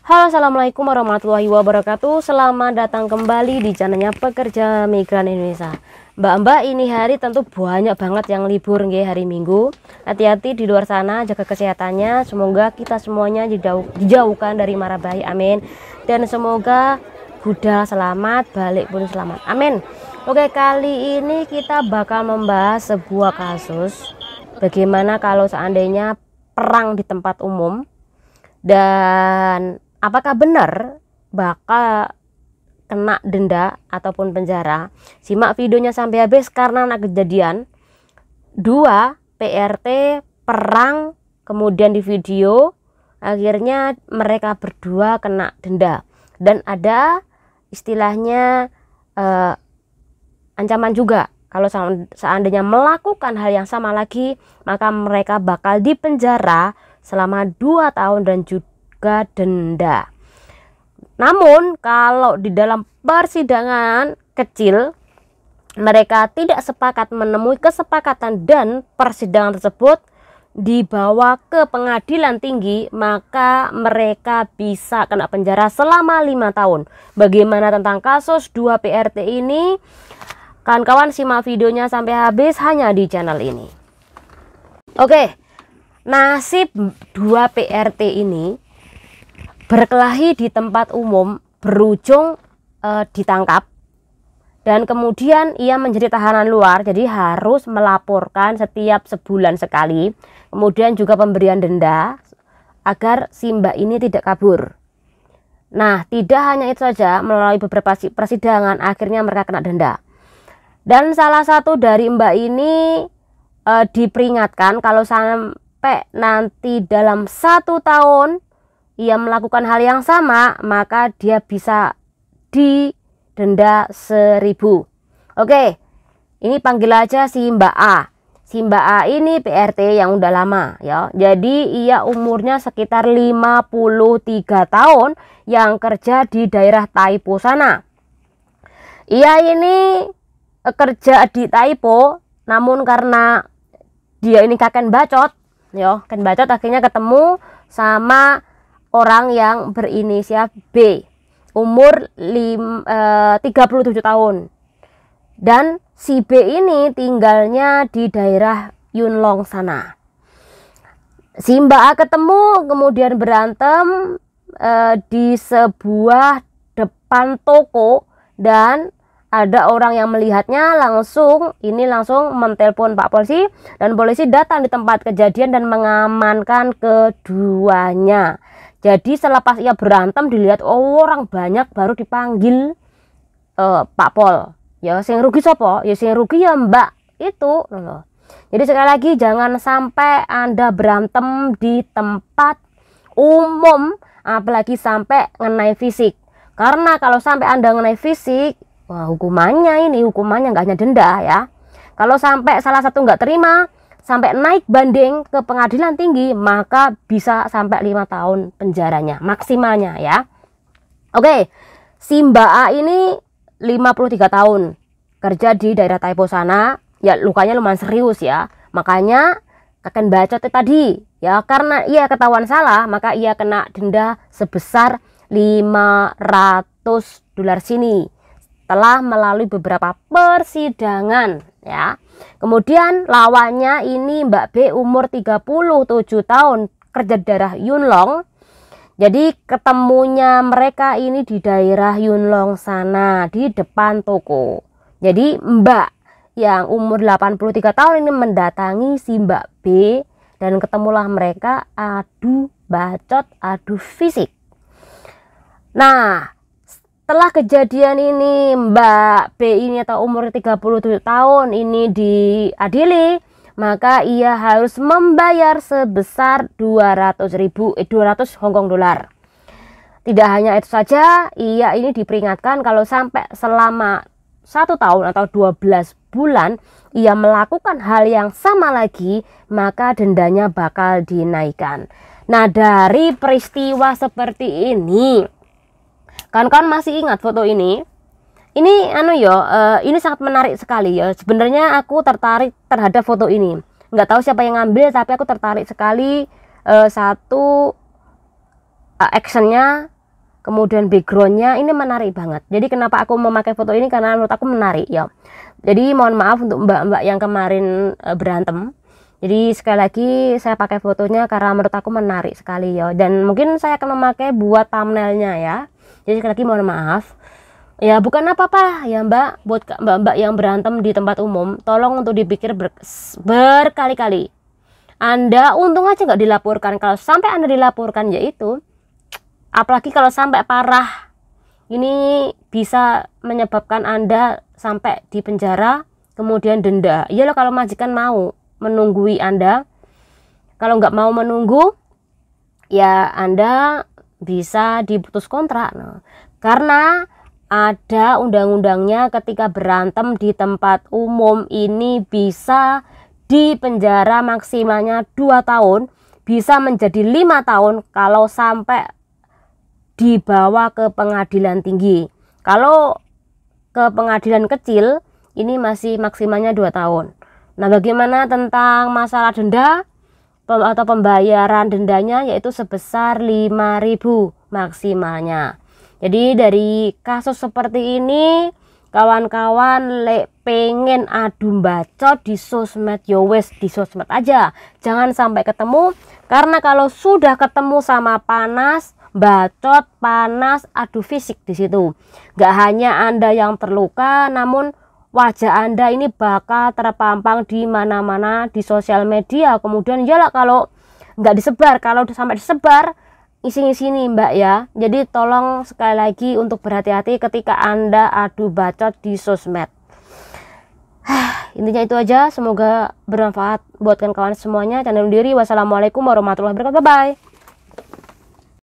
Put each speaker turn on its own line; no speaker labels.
Halo, assalamualaikum warahmatullahi wabarakatuh. Selamat datang kembali di channelnya Pekerja Migran Indonesia. Mbak-mbak, ini hari tentu banyak banget yang libur nggih, hari Minggu. Hati-hati di luar sana, jaga kesehatannya. Semoga kita semuanya dijauhkan dari mara bahaya, amin. Dan semoga budal selamat, balik pun selamat, amin. Oke, kali ini kita bakal membahas sebuah kasus bagaimana kalau seandainya perang di tempat umum, dan apakah benar bakal kena denda ataupun penjara. Simak videonya sampai habis karena ada kejadian 2 PRT perang, kemudian di video akhirnya mereka berdua kena denda, dan ada istilahnya ancaman juga kalau seandainya melakukan hal yang sama lagi, maka mereka bakal dipenjara selama 2 tahun dan juga denda. Namun kalau di dalam persidangan kecil mereka tidak sepakat menemui kesepakatan dan persidangan tersebut dibawa ke pengadilan tinggi, maka mereka bisa kena penjara selama 5 tahun. Bagaimana tentang kasus 2 PRT ini? Kawan-kawan, simak videonya sampai habis hanya di channel ini. Oke, nasib 2 PRT ini berkelahi di tempat umum berujung ditangkap, dan kemudian ia menjadi tahanan luar, jadi harus melaporkan setiap sebulan sekali. Kemudian juga pemberian denda agar si mbak ini tidak kabur. Nah, tidak hanya itu saja, melalui beberapa persidangan akhirnya mereka kena denda. Dan salah satu dari mbak ini diperingatkan kalau sampai nanti dalam 1 tahun ia melakukan hal yang sama, maka dia bisa didenda 1.000. Oke, ini panggil aja si Mbak A. Si Mbak A ini PRT yang udah lama ya. Jadi ia umurnya sekitar 53 tahun yang kerja di daerah Taipo sana. Ia ini kerja di Taipo, namun karena dia ini kakek bacot ya, kakek bacot, akhirnya ketemu sama orang yang berinisial B, umur 37 tahun. Dan si B ini tinggalnya di daerah Yunlong sana. Si Mbak A ketemu, kemudian berantem di sebuah depan toko, dan ada orang yang melihatnya langsung menelpon Pak Polisi, dan polisi datang di tempat kejadian dan mengamankan keduanya. Jadi selepas ia berantem dilihat orang banyak, baru dipanggil Pak Pol. Ya sing rugi sopo? Ya sing rugi ya Mbak itu loh. Jadi sekali lagi, jangan sampai Anda berantem di tempat umum, apalagi sampai ngenai fisik. Karena kalau sampai Anda ngenai fisik, wah, hukumannya nggak hanya denda ya. Kalau sampai salah satu nggak terima, sampai naik banding ke pengadilan tinggi, maka bisa sampai 5 tahun penjaranya maksimalnya ya. Oke, si Mbak A ini 53 tahun, kerja di daerah Taipo sana. Ya, lukanya lumayan serius ya. Makanya kakek bacot tadi ya, karena ia ketahuan salah, maka ia kena denda sebesar $500 sini telah melalui beberapa persidangan ya. Kemudian lawannya ini Mbak B, umur 37 tahun, kerja di daerah Yunlong. Jadi ketemunya mereka ini di daerah Yunlong sana, di depan toko. Jadi Mbak yang umur 83 tahun ini mendatangi si Mbak B, dan ketemulah mereka adu bacot, adu fisik. Nah, setelah kejadian ini Mbak B ini atau umur 37 tahun ini diadili, maka ia harus membayar sebesar 200 Hong Kong dolar. Tidak hanya itu saja, ia ini diperingatkan kalau sampai selama 1 tahun atau 12 bulan ia melakukan hal yang sama lagi, maka dendanya bakal dinaikkan. Nah, dari peristiwa seperti ini, kawan-kawan masih ingat foto ini? Ini ini sangat menarik sekali ya. Sebenarnya aku tertarik terhadap foto ini. Nggak tahu siapa yang ngambil, tapi aku tertarik sekali. Satu actionnya kemudian backgroundnya ini menarik banget. Jadi kenapa aku memakai foto ini, karena menurut aku menarik ya. Jadi mohon maaf untuk mbak-mbak yang kemarin berantem. Jadi sekali lagi saya pakai fotonya karena menurut aku menarik sekali ya. Dan mungkin saya akan memakai buat thumbnailnya ya. Jadi sekali lagi mohon maaf. Ya bukan apa-apa ya mbak, buat mbak-mbak yang berantem di tempat umum, tolong untuk dipikir berkali-kali. Anda untung aja nggak dilaporkan. Kalau sampai Anda dilaporkan, yaitu apalagi kalau sampai parah, ini bisa menyebabkan Anda sampai di penjara, kemudian denda. Ya loh, kalau majikan mau menunggui Anda, kalau nggak mau menunggu, ya Anda bisa diputus kontrak. Nah, karena ada undang-undangnya, ketika berantem di tempat umum ini bisa dipenjara maksimalnya 2 tahun, bisa menjadi 5 tahun kalau sampai dibawa ke pengadilan tinggi. Kalau ke pengadilan kecil ini masih maksimalnya 2 tahun. Nah, bagaimana tentang masalah denda atau pembayaran dendanya, yaitu sebesar 5.000 maksimalnya. Jadi dari kasus seperti ini, kawan-kawan pengen adu bacot di sosmed, yo wes di sosmed aja, jangan sampai ketemu. Karena kalau sudah ketemu sama panas, bacot, panas, adu fisik di situ. Gak hanya Anda yang terluka, namun wajah Anda ini bakal terpampang di mana-mana di sosial media. Kemudian yalah kalau nggak disebar, kalau sampai disebar, isi-isi nih mbak ya. Jadi tolong sekali lagi untuk berhati-hati ketika Anda adu bacot di sosmed. Intinya itu aja, semoga bermanfaat buat kawan-kawan semuanya. Jangan lupa diri. Wassalamualaikum warahmatullahi wabarakatuh. Bye.